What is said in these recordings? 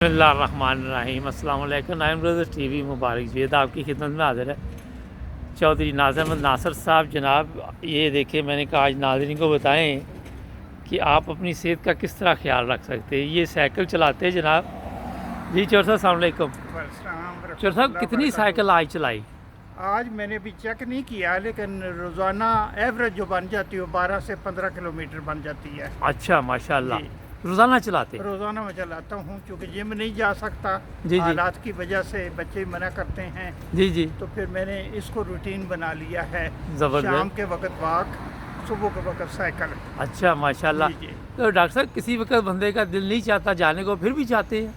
بسم اللہ الرحمن الرحیم۔ السلام علیکم۔ نائن بردرز ٹی وی مبارک جید آپ کی خدمت میں حاضر ہے چودھری ناظر احمد ناصر صاحب جناب۔ یہ دیکھیں، میں نے کہا آج ناظرین کو بتائیں کہ آپ اپنی صحت کا کس طرح خیال رکھ سکتے ہیں۔ یہ سائیکل چلاتے ہیں جناب جی۔ چور صاحب السلام علیکم۔ چور صاحب کتنی سائیکل آج چلائی؟ آج میں نے بھی چیک نہیں کیا، لیکن روزانہ ایوریج جو بن جاتی ہے 12 سے 15 کلومیٹر بن جاتی ہے۔ اچھا ماشاء اللہ، جی، روزانہ چلاتے؟ روزانہ میں چلاتا ہوں، کیونکہ جم نہیں جا سکتا جی حالات کی وجہ سے، بچے منع کرتے ہیں، جی تو پھر میں نے اس کو روٹین بنا لیا ہے۔ زبردست۔ شام کے وقت واک، صبح کے وقت سائیکل۔ اچھا ماشاء اللہ۔ جی، تو ڈاکٹر صاحب کسی وقت بندے کا دل نہیں چاہتا جانے کو، پھر بھی جاتے ہیں؟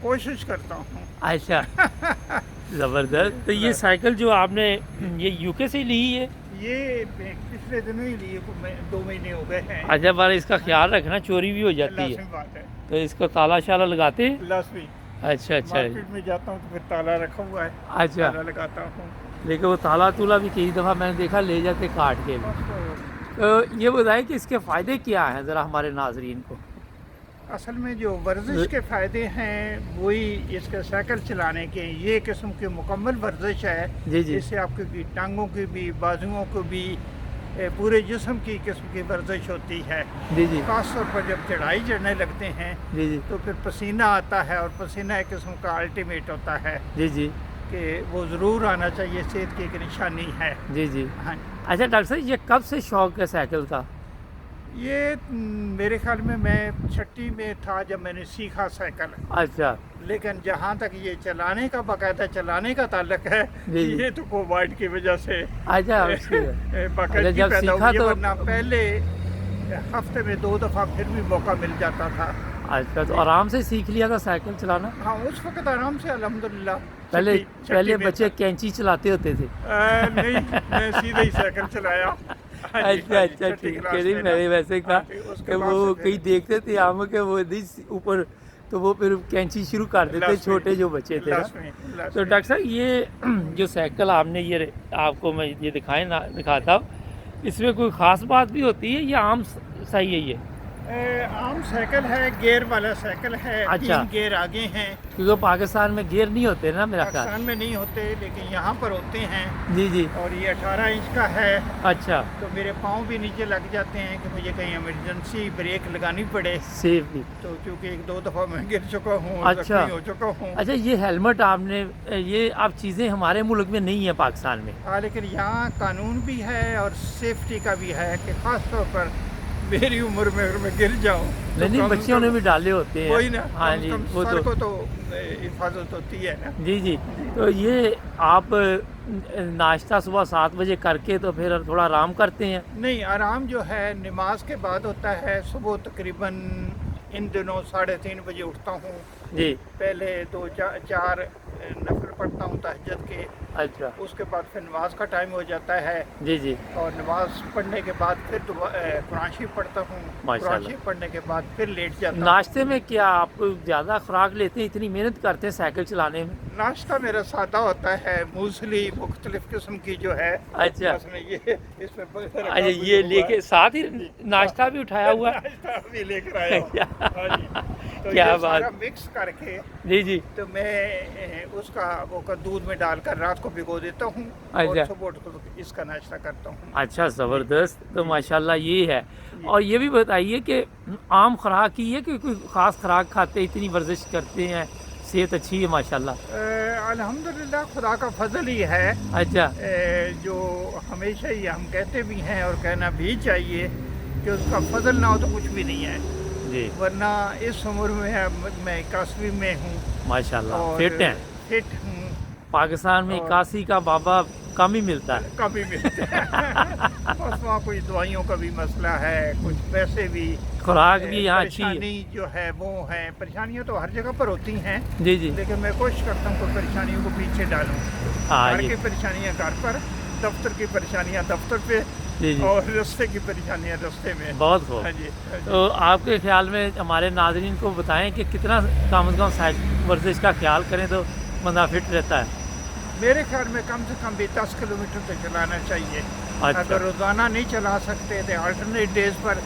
کوشش کرتا ہوں۔ اچھا زبردست۔ تو یہ سائیکل جو آپ نے یہ یو کے سے ہی لی ہے؟ یہ پچھلے دنوں ہی لیے، 2 مہینے ہو گئے ہیں۔ اچھا، پر اس کا خیال رکھنا، چوری بھی ہو جاتی لازمی ہے، بات ہے، تو اس کو تالا شالا لگاتے ہیں؟ لازمی۔ اچھا اچھا مارکیٹ میں جاتا ہوں تو پھر تالا رکھا ہوا ہے، اچھا۔ تالا لگاتا ہوں۔ لیکن وہ تالا تولا بھی کئی دفعہ میں نے دیکھا لے جاتے کاٹ کے بھی۔ تو یہ بتائیں کہ اس کے فائدے کیا ہیں ذرا ہمارے ناظرین کو؟ اصل میں جو ورزش کے فائدے ہیں وہی اس کے سائیکل چلانے کے، یہ قسم کی مکمل ورزش ہے۔ جی جی اس سے آپ کی ٹانگوں کی بھی، بازوؤں کو بھی، پورے جسم کی قسم کی ورزش ہوتی ہے۔ جی جی خاص طور پر جب چڑھائی چڑھنے لگتے ہیں جی جی تو پھر پسینہ آتا ہے، اور پسینہ ایک قسم کا الٹیمیٹ ہوتا ہے جی جی کہ وہ ضرور آنا چاہیے، صحت کی ایک نشانی ہے۔ جی جی۔ ہاں، اچھا ڈاکٹر صاحب، یہ کب سے شوق ہے سائیکل کا؟ یہ میرے خیال میں چھٹی میں تھا جب میں نے سیکھا سائیکل، اچھا لیکن جہاں تک یہ چلانے کا، باقاعدہ چلانے کا تعلق ہے، جی جی۔ یہ تو کووڈ کی وجہ سے اچھا اس کی باقاعدگی جب پیدا سیکھا ہوئی ہے، تو ورنہ پہلے ہفتے میں 2 دفعہ پھر بھی موقع مل جاتا تھا۔ اچھا، تو آرام سے سیکھ لیا تھا سائیکل چلانا؟ ہاں، اس وقت آرام سے الحمدللہ۔ پہلے بچے کینچی چلاتے ہوتے تھے؟ نہیں، میں سیدھے ہی سائیکل چلایا۔ اچھا اچھا ٹھیک ہے۔ میں نے ویسے کہا کہ وہ کئی دیکھتے تھے ہم کہ وہ اوپر، تو وہ پھر کینچی شروع کر دیتے چھوٹے جو بچے تھے نا۔ تو ڈاکٹر صاحب یہ جو سائیکل آپ نے یہ آپ کو میں یہ دکھاتا ہوں، اس میں کوئی خاص بات بھی ہوتی ہے یا عام صحیح ہے یہ؟ عام سائیکل ہے، گیئر والا سائیکل ہے، اچھا۔ 3 گیئر آگے ہیں۔ کیونکہ پاکستان میں گیئر نہیں ہوتے نا میرا خیال؟ پاکستان میں نہیں ہوتے، لیکن یہاں پر ہوتے ہیں۔ جی جی۔ اور یہ 18 انچ کا ہے، اچھا، تو میرے پاؤں بھی نیچے لگ جاتے ہیں کہ مجھے کہیں ایمرجنسی بریک لگانی پڑے، سیفلی۔ تو چونکہ 1-2 دفعہ میں گر چکا ہوں، اچھا زخمی ہو چکا ہوں۔ اچھا، یہ ہیلمٹ آپ نے، یہ اب چیزیں ہمارے ملک میں نہیں ہیں پاکستان میں؟ ہاں، لیکن یہاں قانون بھی ہے اور سیفٹی کا بھی ہے کہ خاص طور پر میری عمر میں اگر میں گر جاؤں تو نہیں، بچوں نے بھی ڈالے ہوتے ہیں۔ وہی نا، ہاں جی، وہ سر کو تو حفاظت ہوتی ہے نا۔ جی جی۔ تو یہ آپ ناشتہ صبح 7 بجے کر کے تو پھر تھوڑا آرام کرتے ہیں؟ نہیں، آرام جو ہے نماز کے بعد ہوتا ہے۔ صبح تقریباً ان دنوں 3:30 بجے اٹھتا ہوں۔ جی۔ پہلے 2-4 نفل پڑھتا ہوں تہجد کے، اچھا۔ اس کے بعد پھر نماز کا ٹائم ہو جاتا ہے، جی جی۔ اور نماز پڑھنے کے بعد پھر قرآن شریف پڑھتا ہوں۔ ماشاء قرآن اللہ۔ شریف پڑھنے کے بعد پھر لیٹ جاتا ہوں۔ ناشتے میں کیا آپ زیادہ خوراک لیتے ہیں، اتنی محنت کرتے ہیں سائیکل چلانے میں؟ ناشتہ میرا سادہ ہوتا ہے، موسلی مختلف قسم کی جو ہے۔ اچھا مثلا یہ اس میں اچھا، یہ لے کے ساتھ ہی ناشتہ بھی اٹھایا ہوا؟ ناشتہ بھی لے کر آیا ہوں۔ ہاں جی، تو کیا یہ بات! سارا مکس کر کے جی جی۔ تو میں اس کا وہ دودھ میں ڈال کر رات کو بھگو دیتا ہوں، اور اچھا صبح اٹھ کر اس کا ناشتہ کرتا ہوں۔ اچھا زبردست۔ تو ماشاءاللہ یہ ہے۔ اور یہ بھی بتائیے کہ عام خوراک ہی ہے کہ کوئی خاص خوراک کھاتے، اتنی ورزش کرتے ہیں، صحت اچھی ہے ماشاءاللہ؟ الحمدللہ خدا کا فضل ہی ہے۔ اچھا جو ہمیشہ ہی ہم کہتے بھی ہیں اور کہنا بھی چاہیے کہ اس کا فضل نہ ہو تو کچھ بھی نہیں ہے، جی، ورنہ اس عمر میں میں 81 میں ہوں ماشاءاللہ اور فٹ ہیں۔ فٹ ہوں۔ پاکستان میں 81 کا بابا کم ہی ملتا ہے۔ کبھی ملتے ہیں بس وہاں کوئی دوائیوں کا بھی مسئلہ ہے، کچھ پیسے بھی، خوراک بھی یہاں اچھی ہے۔ پریشانی جو ہے وہ ہے۔ پریشانیاں تو ہر جگہ پر ہوتی ہیں، جی جی۔ لیکن میں کوشش کرتا ہوں کہ پریشانیوں کو پیچھے ڈالوں۔ ہاں گھر جی کی پریشانیاں گھر پر، دفتر کی پریشانیاں دفتر پہ، جی جی، اور رستے کی پریشانیاں رستے میں۔ بہت خوب۔ ہاں جی، ہاں جی۔ تو آپ کے خیال میں ہمارے ناظرین کو بتائیں کہ کتنا کم از کم ورزش کا خیال کریں تو بندہ فٹ رہتا ہے؟ میرے خیال میں کم سے کم بھی 10 کلومیٹر تک چلانا چاہیے۔ اچھا۔ اگر روزانہ نہیں چلا سکتے تو آلٹرنیٹ ڈیز پر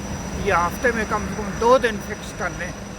یا ہفتے میں کم سے کم 2 دن فکس کر لیں